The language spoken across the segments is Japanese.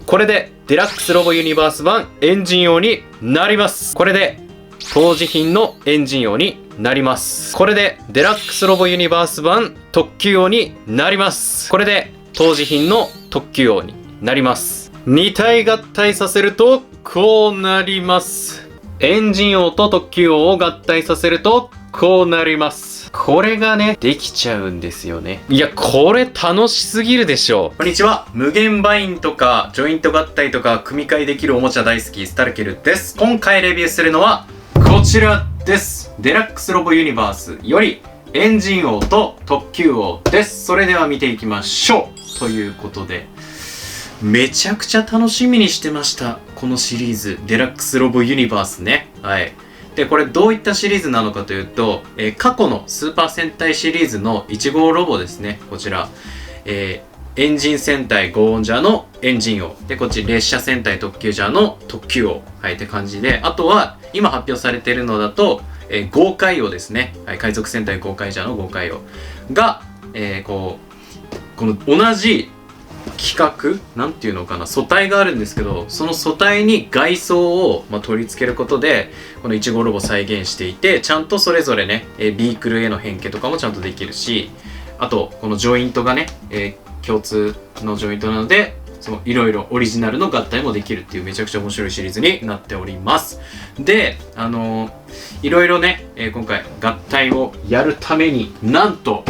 これでデラックスロボユニバース版エンジン用になります。これで当時品のエンジン用になります。これでデラックスロボユニバース版特急用になります。これで当時品の特急用になります。2体合体させるとこうなります。エンジン王と特急王を合体させるとこうなります。これがね、できちゃうんですよね。いや、これ楽しすぎるでしょう。こんにちは。無限バインとか、ジョイント合体とか、組み替えできるおもちゃ大好き、スタルケルです。今回レビューするのは、こちらです。デラックスロボユニバースより、エンジン王と特急王です。それでは見ていきましょう。ということで、めちゃくちゃ楽しみにしてました。このシリーズ、デラックスロボユニバースね。はい。で、これどういったシリーズなのかというと、過去のスーパー戦隊シリーズの1号ロボですね。こちら。エンジン戦隊ゴーオンジャーのエンジン王。で、こっち列車戦隊特急ジャーの特急王。はい、って感じで。あとは、今発表されているのだと、豪快王ですね。はい、海賊戦隊豪快ジャーの豪快王が、この同じ企画なんていうのかな、素体があるんですけど、その素体に外装を、取り付けることでこの1号ロボ再現していて、ちゃんとそれぞれね、ビークルへの変形とかもちゃんとできるし、あとこのジョイントがね、共通のジョイントなので、そのいろいろオリジナルの合体もできるっていうめちゃくちゃ面白いシリーズになっております。で、いろいろね、今回合体をやるためになんと、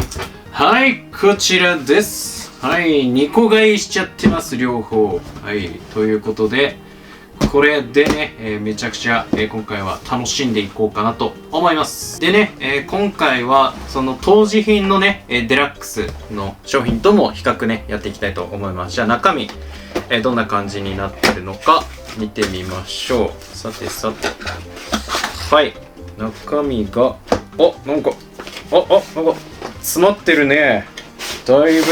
はい、こちらです。はい、2個買いしちゃってます、両方。はい、ということで、これでね、めちゃくちゃ、今回は楽しんでいこうかなと思います。でね、今回は、その当時品のね、デラックスの商品とも比較ね、やっていきたいと思います。じゃあ中身、どんな感じになってるのか、見てみましょう。さてさて。はい、中身が、なんか詰まってるね。だいぶ、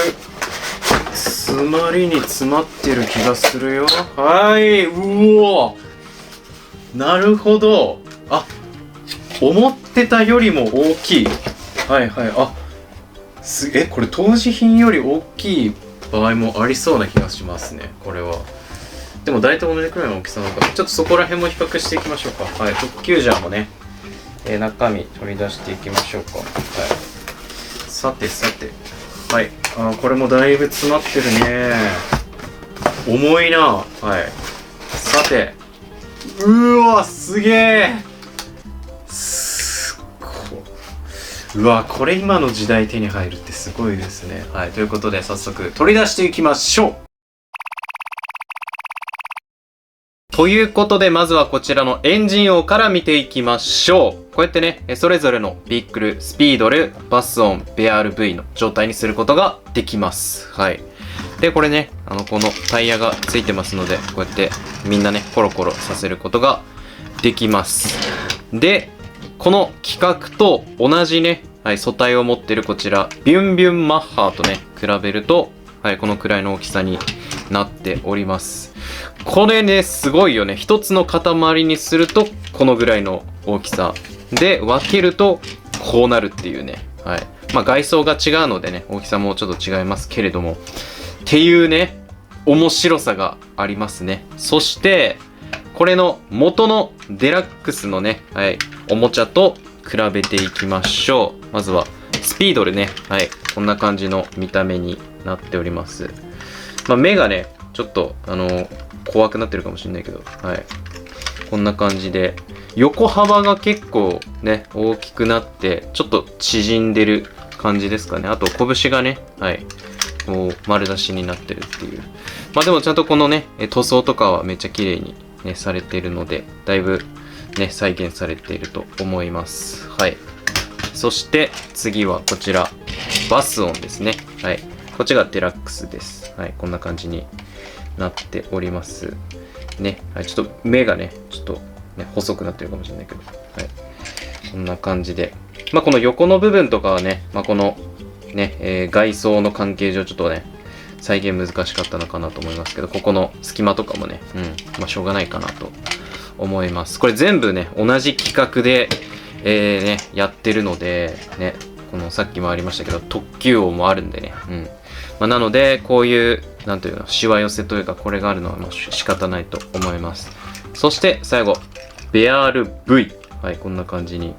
詰まりに詰まってる気がするよ。はい、うお、なるほど。思ってたよりも大きい。はいはい。これ当時品より大きい場合もありそうな気がしますね、これは。でも大体同じくらいの大きさなのかな。ちょっとそこら辺も比較していきましょうか。はい、特急ジャーもね、中身取り出していきましょうか。はい、さてさて。はい、これもだいぶ詰まってるね。重いな。はい、さて、うわ、すげえ。うわ、これ今の時代手に入るってすごいですね。はい、ということで早速取り出していきましょう。ということで、まずはこちらのエンジン王から見ていきましょう。こうやってね、それぞれのビックル、スピードル、バスオン、ベアール V の状態にすることができます。はい。で、これね、このタイヤがついてますので、こうやってみんなね、コロコロさせることができます。で、この規格と同じね、はい、素体を持ってるこちら、ビュンビュンマッハーとね、比べると、はい、このくらいの大きさになっております。これね、すごいよね。一つの塊にすると、このぐらいの大きさ。で、分けると、こうなるっていうね。はい。外装が違うのでね、大きさもちょっと違いますけれども。っていうね、面白さがありますね。そして、これの元のデラックスのね、はい、おもちゃと比べていきましょう。まずは、スピードルね。はい。こんな感じの見た目になっております。目がね、ちょっと、怖くなってるかもしれないけど、はい。こんな感じで、横幅が結構ね、大きくなって、ちょっと縮んでる感じですかね。あと、拳がね、はい。こう、丸出しになってるっていう。でもちゃんとこのね、塗装とかはめっちゃ綺麗にね、されているので、だいぶね、再現されていると思います。はい。そして、次はこちら、バスオンですね。はい。こっちがデラックスです。はい。こんな感じになっておりますね。はい、ちょっと目がね、ちょっとね、細くなってるかもしれないけど、はい、こんな感じで、この横の部分とかはね、このね、外装の関係上ちょっとね、再現難しかったのかなと思いますけど、ここの隙間とかもね、しょうがないかなと思います。これ全部ね、同じ規格で、やってるので、ね、このさっきもありましたけど、特急王もあるんでね、なので、こういう、なんていうの、しわ寄せというか、これがあるのはもう仕方ないと思います。そして最後、ベアール V。はい、こんな感じに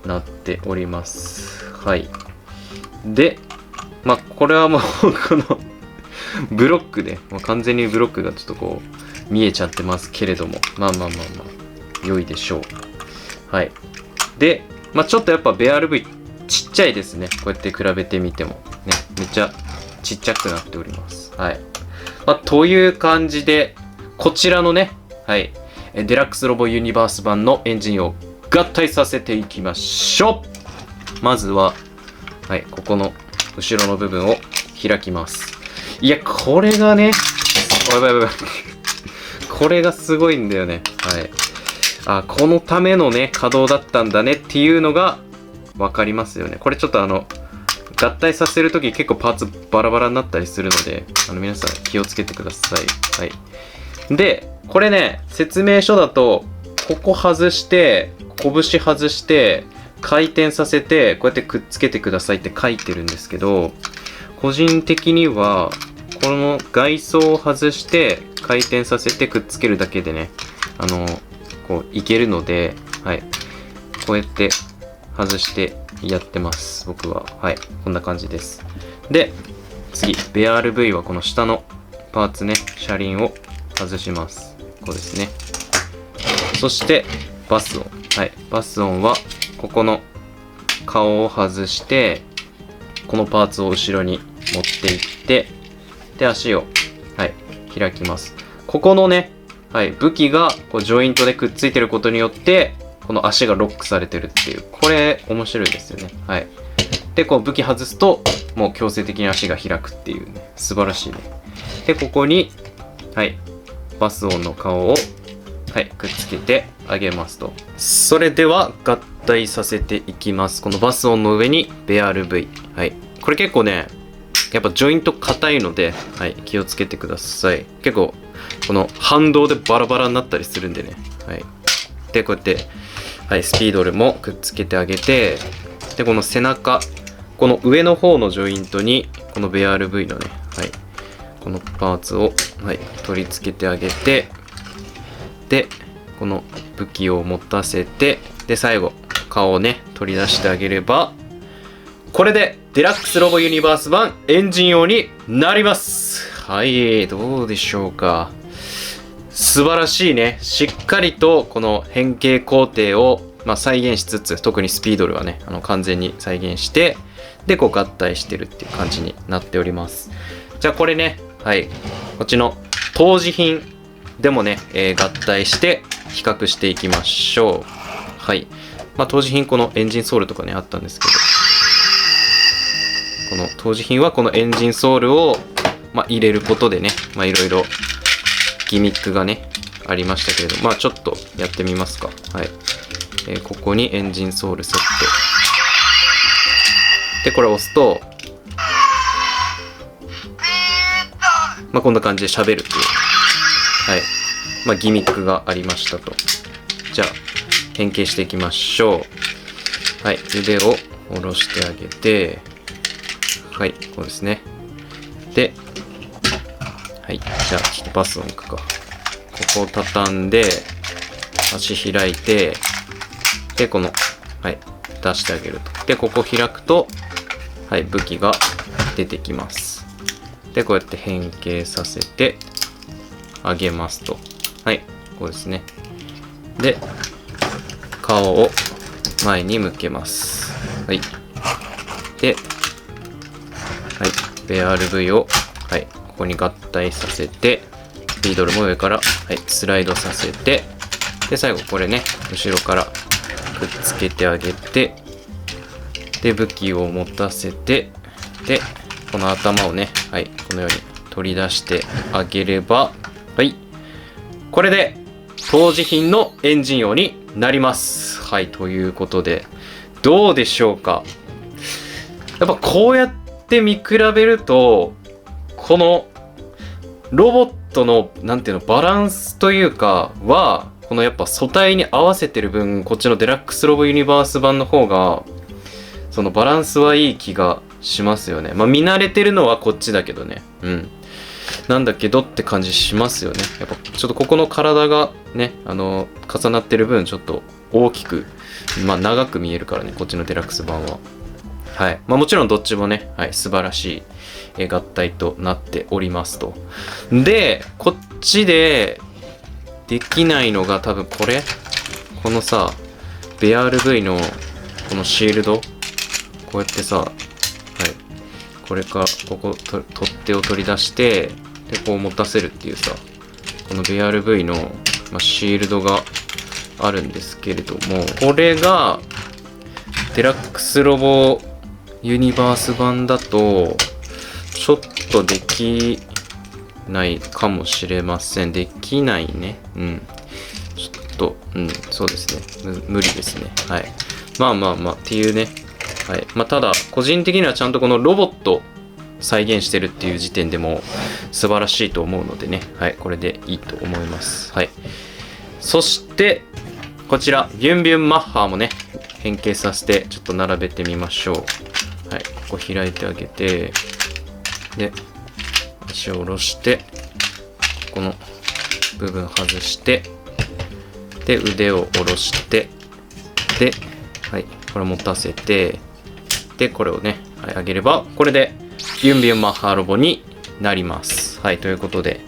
なっております。はい。で、これはもうこのブロックで、完全にブロックがちょっとこう、見えちゃってますけれども、良いでしょう。はい。で、ちょっとやっぱベアール V ちっちゃいですね。こうやって比べてみても。ね、めっちゃちっちゃくなっております。はい。という感じで、こちらのね、はい、デラックスロボユニバース版のエンジンを合体させていきましょう。まずは、はい、ここの後ろの部分を開きます。いや、これがね、やばい。これがすごいんだよね。はい。このためのね、稼働だったんだねっていうのがわかりますよね。これちょっと合体させるとき結構パーツバラバラになったりするので、皆さん気をつけてください。はい。で、これね、説明書だと、ここ外して、拳外して、回転させて、こうやってくっつけてくださいって書いてるんですけど、個人的には、この外装を外して、回転させてくっつけるだけでね、こういけるので、はい。こうやって外してやってます、僕は。はい。こんな感じです。で、次、ベアール V はこの下のパーツね、車輪を外します。こうですね。そして、バス音。はい。バス音は、ここの顔を外して、このパーツを後ろに持っていって、で、足を、はい、開きます。ここのね、はい、武器がこうジョイントでくっついてることによって、この足がロックされてるっていう、これ面白いですよね。はい。で、こう武器外すと、もう強制的に足が開くっていうね、素晴らしいね。で、ここに、はい、バス音の顔を、はい、くっつけてあげますと。それでは合体させていきます。このバス音の上にベアール V。はい。これ結構ね、やっぱジョイント硬いので、はい、気をつけてください。結構、この反動でバラバラになったりするんでね。はい。で、こうやって、はい、スピードルもくっつけてあげて、で、この背中、この上の方のジョイントに、このベアール V のね、はい、このパーツを、はい、取り付けてあげて、で、この武器を持たせて、で、最後、顔をね、取り出してあげれば、これで、デラックスロボユニバース版エンジン用になります。はい、どうでしょうか。素晴らしいね。しっかりと、この変形工程を、再現しつつ、特にスピードルはね、完全に再現して、で、こう合体してるっていう感じになっております。じゃあ、これね、はい、こっちの当時品でもね、合体して比較していきましょう。はい。当時品このエンジンソールとかね、あったんですけど、この当時品はこのエンジンソールを、入れることでね、いろいろギミックがね、ありましたけれど、ちょっとやってみますか。はい。ここにエンジンソールセット。で、これを押すと、こんな感じで喋るっていう。はい。ギミックがありましたと。じゃあ、変形していきましょう。はい。腕を下ろしてあげて、はい。こうですね。で、はい。じゃあ、ちょっとバスを置くか。ここを畳んで、足開いて、で、この、はい。出してあげると。で、ここ開くと、はい。武器が出てきます。で、こうやって変形させて、あげますと。はい。こうですね。で、顔を前に向けます。はい。で、はい。ベアール V を、はい。ここに合体させて、スピードルも上から、はい。スライドさせて、で、最後これね、後ろからくっつけてあげて、で、武器を持たせて、で、この頭をね、はい。このように取り出してあげれば、はい。これで、当時品のエンジン用になります。はい。ということで、どうでしょうか。やっぱこうやって見比べると、このロボットの、なんていうの、バランスというかは、このやっぱ素体に合わせてる分、こっちのデラックスロボユニバース版の方が、そのバランスはいい気がしますよね。まあ見慣れてるのはこっちだけどね。うん。なんだけどって感じしますよね。やっぱちょっとここの体がね、重なってる分ちょっと大きく、まあ長く見えるからね、こっちのデラックス版は。はい。まあもちろんどっちもね、はい、素晴らしい合体となっておりますと。で、こっちでできないのが多分このさ、ベア RV のこのシールド、こうやってさ、はい、これか、ここ取っ手を取り出して、で、こう持たせるっていうさ、このベア RV の、まあ、シールドがあるんですけれども、これが、デラックスロボユニバース版だと、ちょっとできないかもしれません。できないね。うん。ちょっと、うん、そうですね。無理ですね。はい。まあ、っていうね。はい。まあ、ただ、個人的にはちゃんとこのロボット再現してるっていう時点でも素晴らしいと思うのでね。はい。これでいいと思います。はい。そして、こちら、ビュンビュンマッハーもね、変形させて、ちょっと並べてみましょう。はい。ここ開いてあげて、で、足を下ろして、この部分外して、で、腕を下ろして、で、はい、これ持たせて、で、これをね、はい、上げれば、これで、ビュンビュンマッハロボになります。はい、ということで、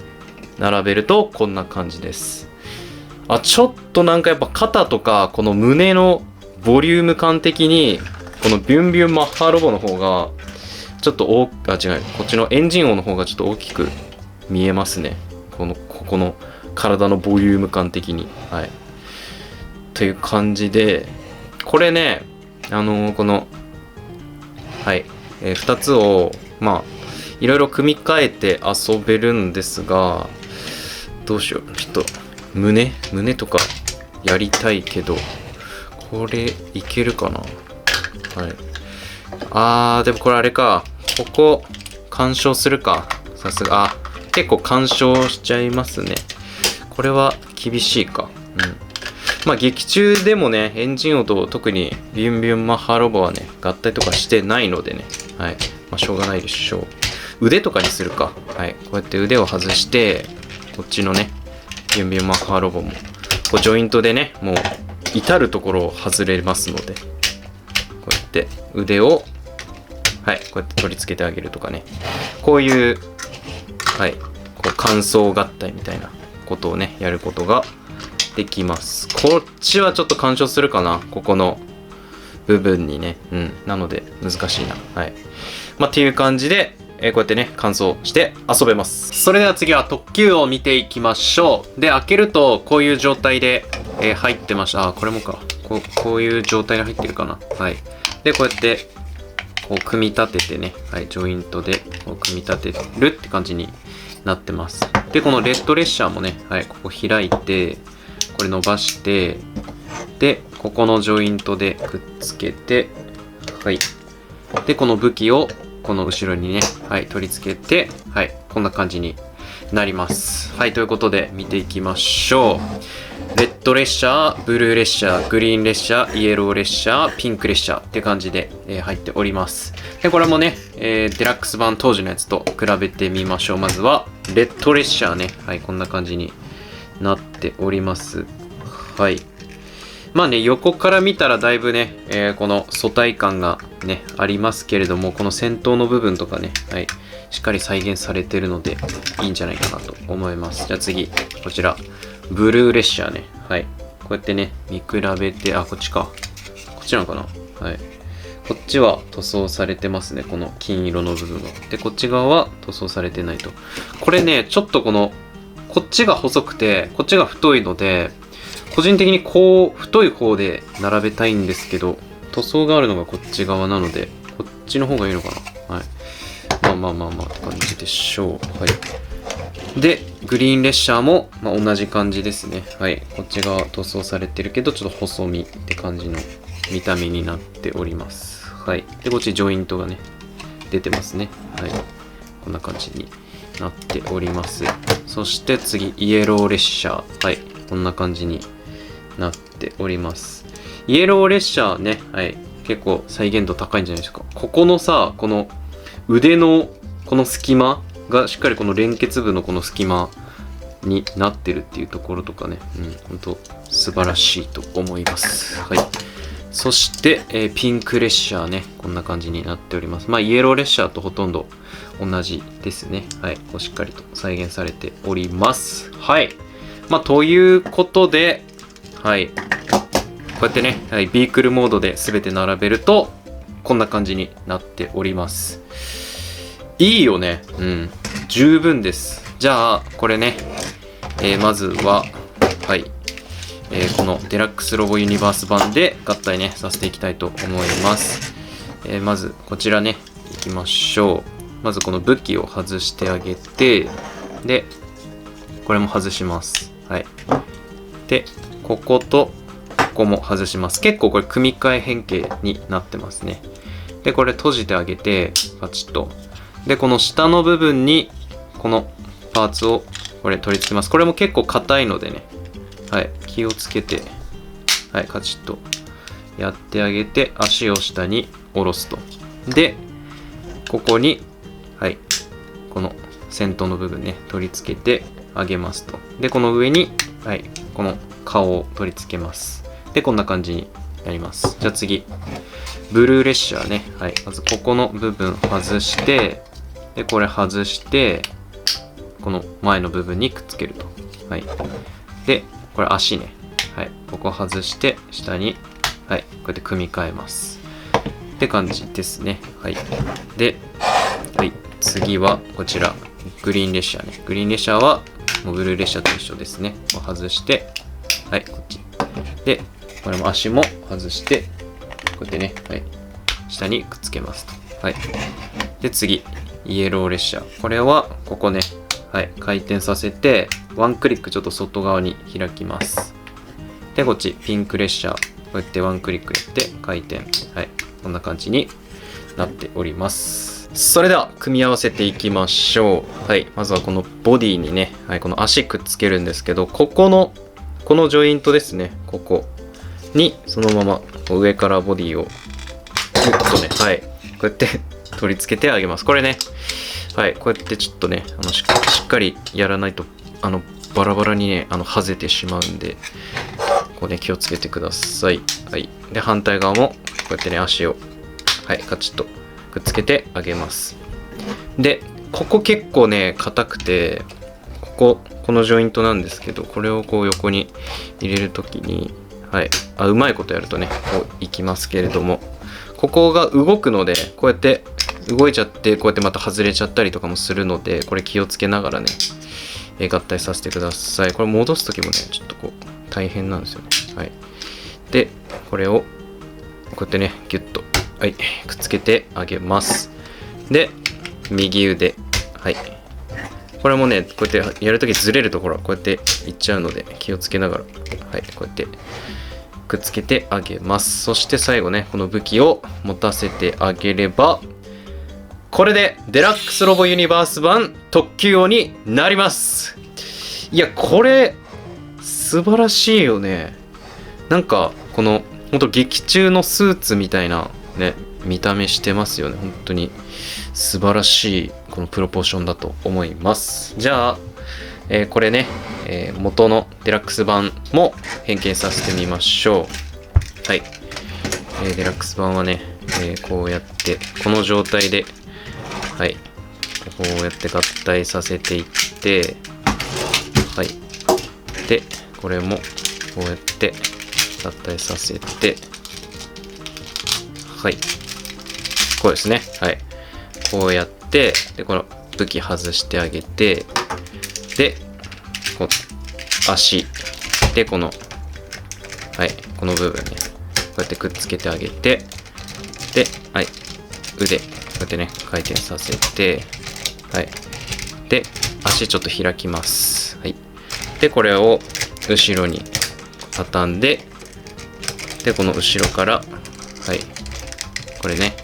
並べるとこんな感じです。あ、ちょっとなんかやっぱ肩とか、この胸のボリューム感的に、このビュンビュンマッハロボの方が、ちょっと違う。こっちのエンジン音の方がちょっと大きく見えますね。ここの体のボリューム感的に。はい。という感じで、これね、この、はい、2つを、まあ、いろいろ組み替えて遊べるんですが、どうしよう。ちょっと、胸とかやりたいけど、これいけるかな？はい。でもこれあれか。ここ、干渉するか。さすが。結構干渉しちゃいますね。これは厳しいか。うん。まあ劇中でもね、エンジン音を特にビュンビュンマッハロボはね、合体とかしてないのでね。はい。まあしょうがないでしょう。腕とかにするか。はい。こうやって腕を外して、こっちのね、ビュンビュンマッハロボも、こうジョイントでね、もう至るところを外れますので、こうやって腕を、はい、こうやって取り付けてあげるとかね。こういう、はい、こう乾燥合体みたいなことをね、やることができます。こっちはちょっと干渉するかな。ここの部分にね。うん。なので、難しいな。はい。まあ、っていう感じで、こうやってね、乾燥して遊べます。それでは次は特急を見ていきましょう。で、開けると、こういう状態で、入ってました。これもか。こういう状態で入ってるかな。はい。で、こうやって、こう組み立ててね、はい、ジョイントでこう組み立てるって感じになってます。で、このレッドレッシャーもね、はい、ここ開いて、これ伸ばして、で、ここのジョイントでくっつけて、はい。で、この武器をこの後ろにね、はい、取り付けて、はい、こんな感じになります。はい、ということで見ていきましょう。レッド列車、ブルー列車、グリーン列車、イエロー列車、ピンク列車って感じで、入っております。で、これもね、デラックス版当時のやつと比べてみましょう。まずは、レッド列車ね。はい、こんな感じになっております。はい。まあね、横から見たらだいぶね、この素体感がね、ありますけれども、この先頭の部分とかね、はい、しっかり再現されてるので、いいんじゃないかなと思います。じゃあ次、こちら。ブルー列車ね。はい。こうやってね、見比べて、こっちか。こっちなのかな？はい。こっちは塗装されてますね。この金色の部分は。で、こっち側は塗装されてないと。これね、ちょっとこっちが細くて、こっちが太いので、個人的にこう、太い方で並べたいんですけど、塗装があるのがこっち側なので、こっちの方がいいのかな？はい。まあって感じでしょう。はい。で、グリーン列車も、同じ感じですね。はい。こっち側塗装されてるけど、ちょっと細身って感じの見た目になっております。はい。で、こっちジョイントがね、出てますね。はい。こんな感じになっております。そして次、イエロー列車。はい。こんな感じになっております。イエロー列車ね、はい。結構再現度高いんじゃないですか。ここのさ、この腕のこの隙間がしっかりこの連結部のこの隙間になってるっていうところとかね、ほんと素晴らしいと思います。はい。そして、ピンク列車ね、こんな感じになっております。まあ、イエロー列車とほとんど同じですね。はい。こうしっかりと再現されております。はい。まあ、ということで、はい。こうやってね、はい、ビークルモードで全て並べると、こんな感じになっております。いいよね。十分です。じゃあ、これね、まずは、はい。このデラックスロボユニバース版で合体ね、させていきたいと思います。まず、こちらね、いきましょう。まずこの武器を外してあげて、で、これも外します。はい。で、こことここも外します。結構これ組み替え変形になってますね。で、これ閉じてあげて、パチッと。で、この下の部分に、このパーツをこれ取り付けます。これも結構硬いのでね、はい、気をつけて、はい、カチッとやってあげて、足を下に下ろすと。で、ここに、はい、この先頭の部分ね、取り付けてあげますと。で、この上に、はい、この顔を取り付けます。で、こんな感じになります。じゃあ次、ブルー列車ね、はい、まずここの部分外して、で、これ外して、この前の部分にくっつけると。はい。で、これ足ね。はい。ここ外して、下に、はい。こうやって組み替えます。って感じですね。はい。で、はい。次は、こちら。グリーン列車ね。グリーン列車は、もうブルー列車と一緒ですね。こう外して、はい。こっち。で、これも足も外して、こうやってね。はい。下にくっつけますと。はい。で、次。イエロー列車。これは、ここね。はい。回転させて、ワンクリックちょっと外側に開きます。で、こっち、ピンク列車。こうやってワンクリックやって回転。はい。こんな感じになっております。それでは、組み合わせていきましょう。はい。まずはこのボディにね、はい。この足くっつけるんですけど、このジョイントですね。ここに、そのまま上からボディを、ギュッとね、はい。こうやって取り付けてあげます。これね、はい。こうやってちょっとね、しっかりやらないと、バラバラにね、外れてしまうんで、こうね、気をつけてください。はい。で、反対側も、こうやってね、足を、はい、カチッとくっつけてあげます。で、ここ結構ね、硬くて、このジョイントなんですけど、これをこう横に入れるときに、はい。うまいことやるとね、こういきますけれども、ここが動くので、こうやって動いちゃって、こうやってまた外れちゃったりとかもするので、これ気をつけながらね、合体させてください。これ戻すときもね、ちょっとこう、大変なんですよね。はい。で、これを、こうやってね、ギュッと、はい、くっつけてあげます。で、右腕、はい。これもね、こうやってやるときずれるところ、こうやっていっちゃうので、気をつけながら、はい、こうやって、くっつけてあげます。そして最後ね、この武器を持たせてあげれば、これでデラックスロボユニバース版特急王になります。いや、これ、素晴らしいよね。なんか、この、ほんと劇中のスーツみたいなね、見た目してますよね。本当に素晴らしい、このプロポーションだと思います。じゃあ、これね、元のデラックス版も変形させてみましょう。はい。デラックス版はね、こうやって、この状態で、はい。こうやって合体させていって、はい。で、これもこうやって合体させて、はい。こうですね。はい。こうやって、で、この武器外してあげて、で、こう足、で、この、はい。この部分ね、こうやってくっつけてあげて、で、はい。腕。こうやってね、回転させて、はい。で、足ちょっと開きます。はい。で、これを後ろに畳んで、で、この後ろから、はい。これね、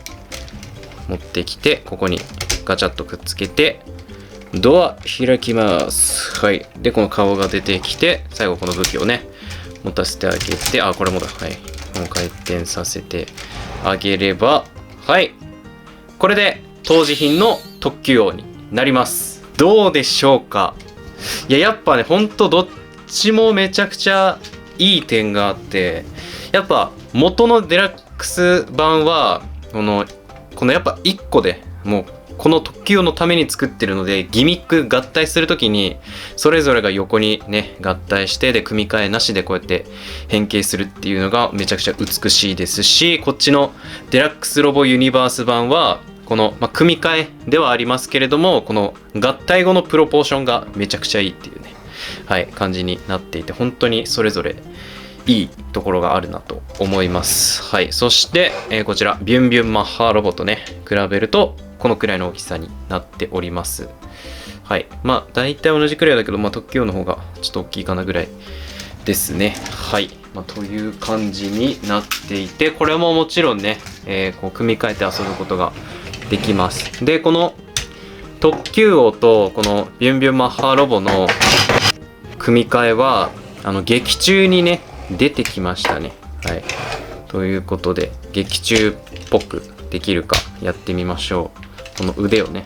持ってきて、ここにガチャッとくっつけて、ドア開きます。はい。で、この顔が出てきて、最後この武器をね、持たせてあげて、これもだ。はい。もう回転させてあげれば、はい。これで、当時品の特級王になります。どうでしょうか？いや、やっぱね、ほんとどっちもめちゃくちゃいい点があって、やっぱ元のデラックス版は、このやっぱ1個でもう、この特級王のために作ってるので、ギミック合体するときに、それぞれが横にね、合体して、で、組み替えなしでこうやって変形するっていうのがめちゃくちゃ美しいですし、こっちのデラックスロボユニバース版は、この、組み替えではありますけれども、この合体後のプロポーションがめちゃくちゃいいっていうね、はい、感じになっていて、本当にそれぞれいいところがあるなと思います。はい、そして、こちら、ビュンビュンマッハロボとね、比べると、このくらいの大きさになっております。はい。大体同じくらいだけど、特級王の方がちょっと大きいかなぐらいですね。はい。という感じになっていて、これももちろんね、こう組み替えて遊ぶことができます。で、この特級王とこのビュンビュンマッハロボの組み替えは、劇中にね、出てきましたね。はい。ということで、劇中っぽくできるかやってみましょう。この腕をね、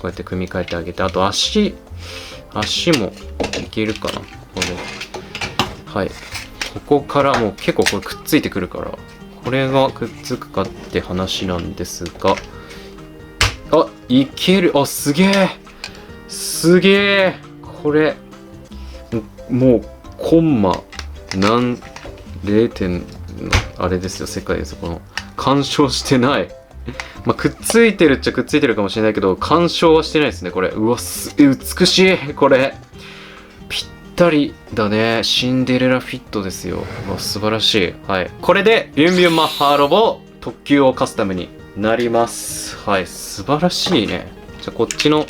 こうやって組み替えてあげて、あと足もいけるかな、これ。はい。ここからもう結構これくっついてくるから、これがくっつくかって話なんですが、あ、いける。あ、すげえ。すげえ。これ、もう、コンマ、0点の、あれですよ、世界ですよ。この、干渉してない。くっついてるっちゃくっついてるかもしれないけど、干渉はしてないですね、これ。うわ、美しい、これ。ぴったりだね。シンデレラフィットですよ。うわ、素晴らしい。はい。これで、ビュンビュンマッハロボ特級王カスタムになります。はい、素晴らしいね。じゃあ、こっちの、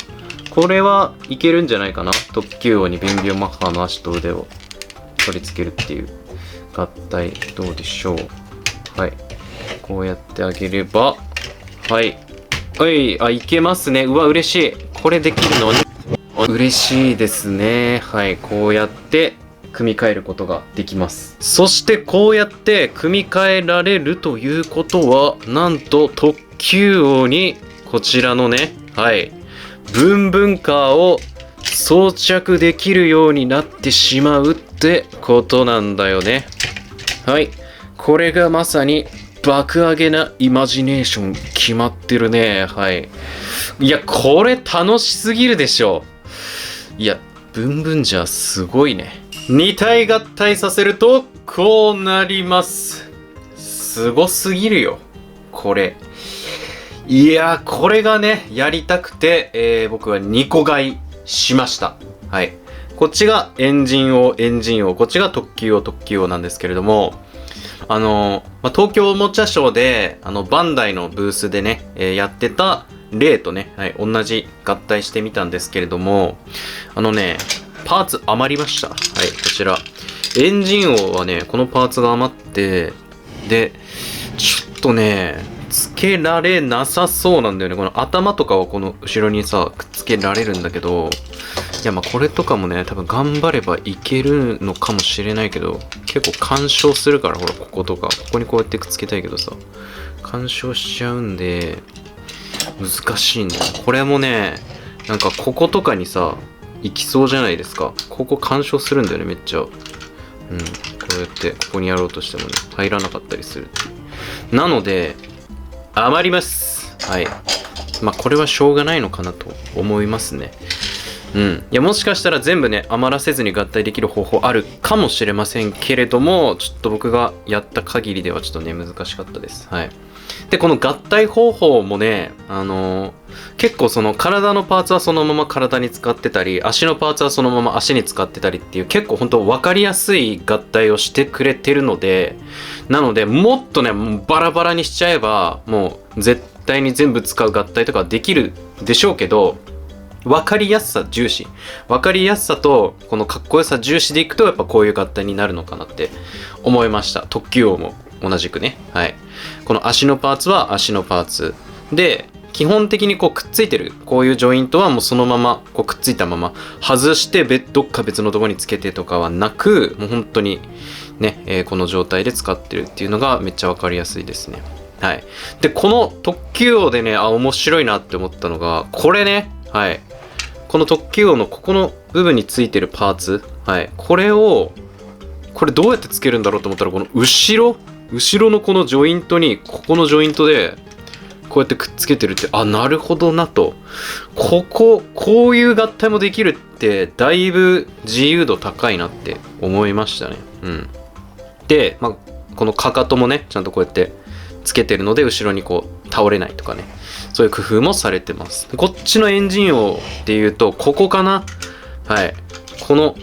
これはいけるんじゃないかな。特級王にビュンビュンマッハの足と腕を取り付けるっていう合体、どうでしょう。はい。こうやってあげれば、はい。いけますね。うわ、嬉しい。これできるの嬉しいですね。はい。こうやって組み替えることができます。そしてこうやって組み替えられるということは、なんと特級王にこちらのね、はい。ブンブンカーを装着できるようになってしまうってことなんだよね。はい。これがまさに爆上げなイマジネーション決まってるね。はい。いや、これ楽しすぎるでしょ。いや、ブンブンじゃすごいね。2体合体させると、こうなります。すごすぎるよ。これ。いや、これがね、やりたくて、僕は2個買いしました。はい。こっちがエンジン王、こっちが特級王なんですけれども、東京おもちゃショーで、バンダイのブースでね、やってた例とね、はい、同じ合体してみたんですけれども、パーツ余りました。はい、こちら。エンジン王はね、このパーツが余って、で、ちょっとね、つけられなさそうなんだよね。この頭とかはこの後ろにさ、くっつけられるんだけど、いや、これとかもね、多分頑張ればいけるのかもしれないけど、結構干渉するから、ほら、こことか。ここにこうやってくっつけたいけどさ、干渉しちゃうんで、難しいんだよ。これもね、なんかこことかにさ、行きそうじゃないですか。ここ干渉するんだよね、めっちゃ。こうやってここにやろうとしてもね、入らなかったりする。なので、余ります。はい。これはしょうがないのかなと思いますね。いや、もしかしたら全部ね、余らせずに合体できる方法あるかもしれませんけれども、ちょっと僕がやった限りではちょっとね、難しかったです。はい。で、この合体方法もね、結構その体のパーツはそのまま体に使ってたり、足のパーツはそのまま足に使ってたりっていう、結構本当分かりやすい合体をしてくれてるので、なので、もっとね、バラバラにしちゃえば、もう絶対に全部使う合体とかできるでしょうけど、分かりやすさ重視。分かりやすさと、このかっこよさ重視でいくと、やっぱこういう合体になるのかなって思いました。特級王も同じくね。はい。この足のパーツは足のパーツ。で、基本的にこうくっついてるこういうジョイントはもうそのままこうくっついたまま外してどっか別のところにつけてとかはなく、もう本当にね、この状態で使ってるっていうのがめっちゃわかりやすいですね。はい。で、この特急王でね、面白いなって思ったのが、これね、はい。この特急王のここの部分についてるパーツ、はい。これどうやってつけるんだろうと思ったら、この後ろのこのジョイントに、ここのジョイントで、こうやってくっつけてるって、なるほどなと。こういう合体もできるって、だいぶ自由度高いなって思いましたね。うん。で、このかかともね、ちゃんとこうやってつけてるので、後ろにこう、倒れないとかね。そういう工夫もされてます。こっちのエンジン王っていうと、ここかな。はい。この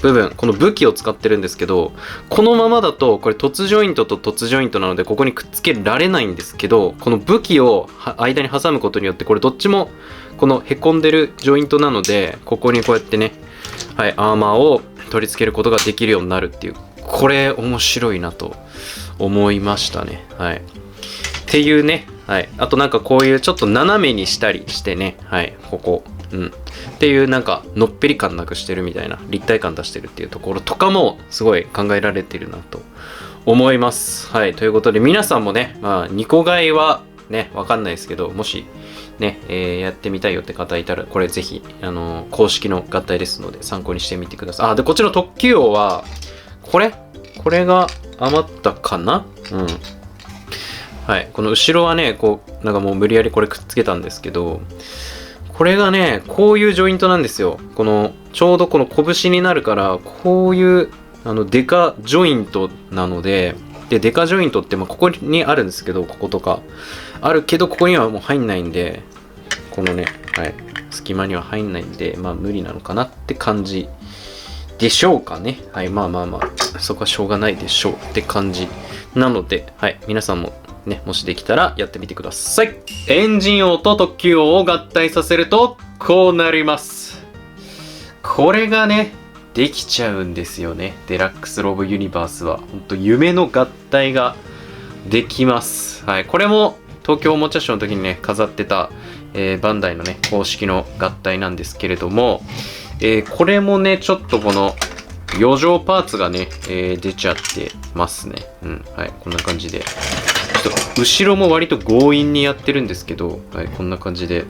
部分、この武器を使ってるんですけど、このままだとこれ凸ジョイントと凸ジョイントなのでここにくっつけられないんですけど、この武器を間に挟むことによって、これどっちもこのへこんでるジョイントなので、ここにこうやってね、はい、アーマーを取り付けることができるようになるっていう、これ面白いなと思いましたね。はい。っていうね、はい。あとなんかこういうちょっと斜めにしたりしてね、はい、ここ。っていうなんかのっぺり感なくしてるみたいな、立体感出してるっていうところとかもすごい考えられてるなと思います。はい。ということで皆さんもね、2個買いはね、わかんないですけど、もしね、やってみたいよって方いたら、これぜひ、公式の合体ですので参考にしてみてください。で、こっちの特急王は、これが余ったかな？はい。この後ろはね、こう、なんかもう無理やりこれくっつけたんですけど、これがね、こういうジョイントなんですよ。ちょうどこの拳になるから、こういう、デカジョイントなので、デカジョイントって、ここにあるんですけど、こことか。あるけど、ここにはもう入んないんで、このね、はい、隙間には入んないんで、無理なのかなって感じでしょうかね。はい、そこはしょうがないでしょうって感じなので、はい、皆さんも、ね、もしできたらやってみてください。エンジン王と特急王を合体させるとこうなります。これがねできちゃうんですよね。デラックスロボユニバースは本当夢の合体ができます。はい、これも東京おもちゃショーの時にね飾ってた、バンダイのね公式の合体なんですけれども、これもねちょっとこの余剰パーツがね、出ちゃってますね。はい、こんな感じで。後ろも割と強引にやってるんですけど、はい、こんな感じで、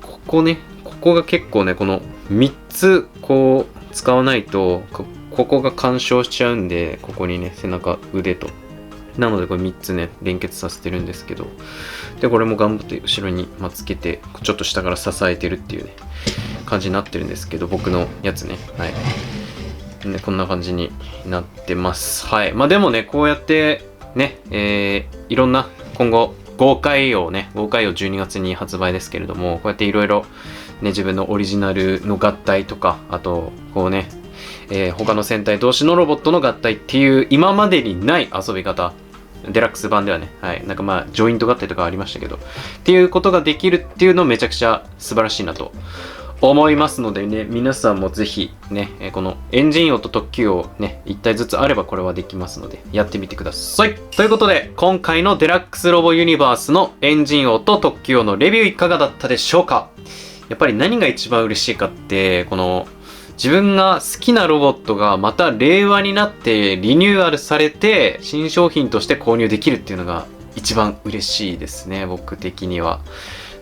ここが結構ね、この3つこう使わないと、ここが干渉しちゃうんで、ここにね、背中、腕と。なのでこれ3つね、連結させてるんですけど、で、これも頑張って後ろにつけて、ちょっと下から支えてるっていうね、感じになってるんですけど、僕のやつね、はい。で、こんな感じになってます。はい。でもね、こうやって、ね、いろんな今後豪快王12月に発売ですけれども、こうやっていろいろね自分のオリジナルの合体とか、あとこうね、他の戦隊同士のロボットの合体っていう今までにない遊び方、デラックス版ではね、はい、なんかジョイント合体とかありましたけどっていうことができるっていうのめちゃくちゃ素晴らしいなと思いますのでね、皆さんもぜひね、このエンジン王と特急王ね、1体ずつあればこれはできますので、やってみてください。ということで、今回のデラックスロボユニバースのエンジン王と特急王のレビューいかがだったでしょうか？やっぱり何が一番嬉しいかって、この自分が好きなロボットがまた令和になってリニューアルされて新商品として購入できるっていうのが一番嬉しいですね、僕的には。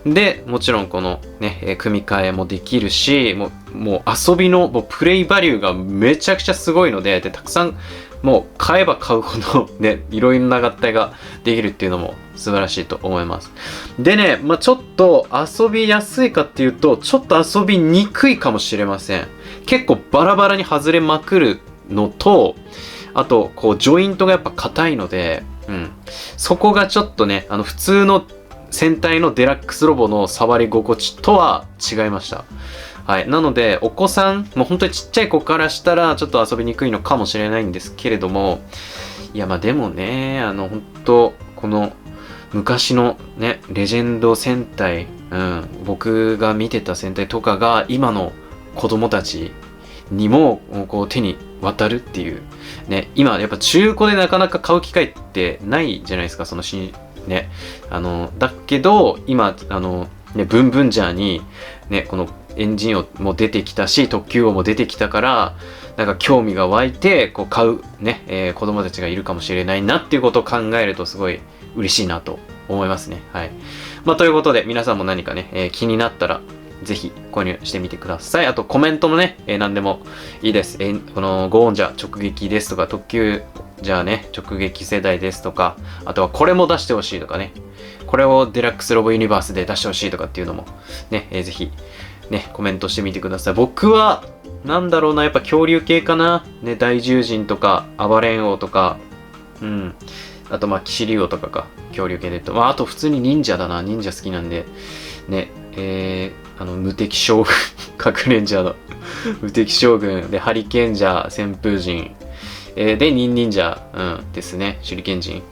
で、もちろんこのね、組み替えもできるし、もう遊びのプレイバリューがめちゃくちゃすごいので、たくさんもう買えば買うほどね、いろいろな合体ができるっていうのも素晴らしいと思います。でね、ちょっと遊びやすいかっていうと、ちょっと遊びにくいかもしれません。結構バラバラに外れまくるのと、あと、こう、ジョイントがやっぱ硬いので、そこがちょっとね、普通の戦隊のデラックスロボの触り心地とは違いました。はい。なので、お子さん、もう本当にちっちゃい子からしたら、ちょっと遊びにくいのかもしれないんですけれども、いや、でもね、本当この、昔のね、レジェンド戦隊、僕が見てた戦隊とかが、今の子供たちにも、こう、手に渡るっていう、ね、今、やっぱ中古でなかなか買う機会ってないじゃないですか、その新ね。だけど、今、ね、ブンブンジャーに、ね、このエンジン王も出てきたし、特急王も出てきたから、なんか興味が湧いて、こう買うね、子供たちがいるかもしれないなっていうことを考えるとすごい嬉しいなと思いますね。はい。まあ、ということで、皆さんも何かね、気になったら、ぜひ購入してみてください。あとコメントもね、何でもいいです。このゴーンジャー直撃ですとか、特急じゃあね、直撃世代ですとか、あとはこれも出してほしいとかね、これをデラックスロボユニバースで出してほしいとかっていうのもね、ぜひね、コメントしてみてください。僕は、なんだろうな、やっぱ恐竜系かな。ね、大獣人とか、暴れん王とか、うん。あと、まあ、騎士竜王とかか。恐竜系で言うと。まあ、あと普通に忍者だな。忍者好きなんで。ね、無敵将軍、核レンジャーの無敵将軍で、ハリケンジャー、旋風人、で、忍者、ですね。手裏剣人。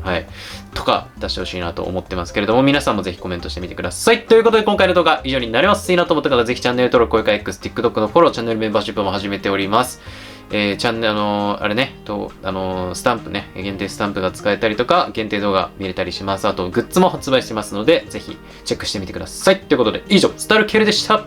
はい。とか出してほしいなと思ってますけれども、皆さんもぜひコメントしてみてください。ということで、今回の動画は以上になります。いいなと思った方はぜひチャンネル登録、高評価、X、TikTok のフォロー、チャンネルメンバーシップも始めております。チャンネル、あれね、スタンプね、限定スタンプが使えたりとか、限定動画見れたりします。あと、グッズも発売してますので、ぜひチェックしてみてください。ということで、以上、スタルケルでした。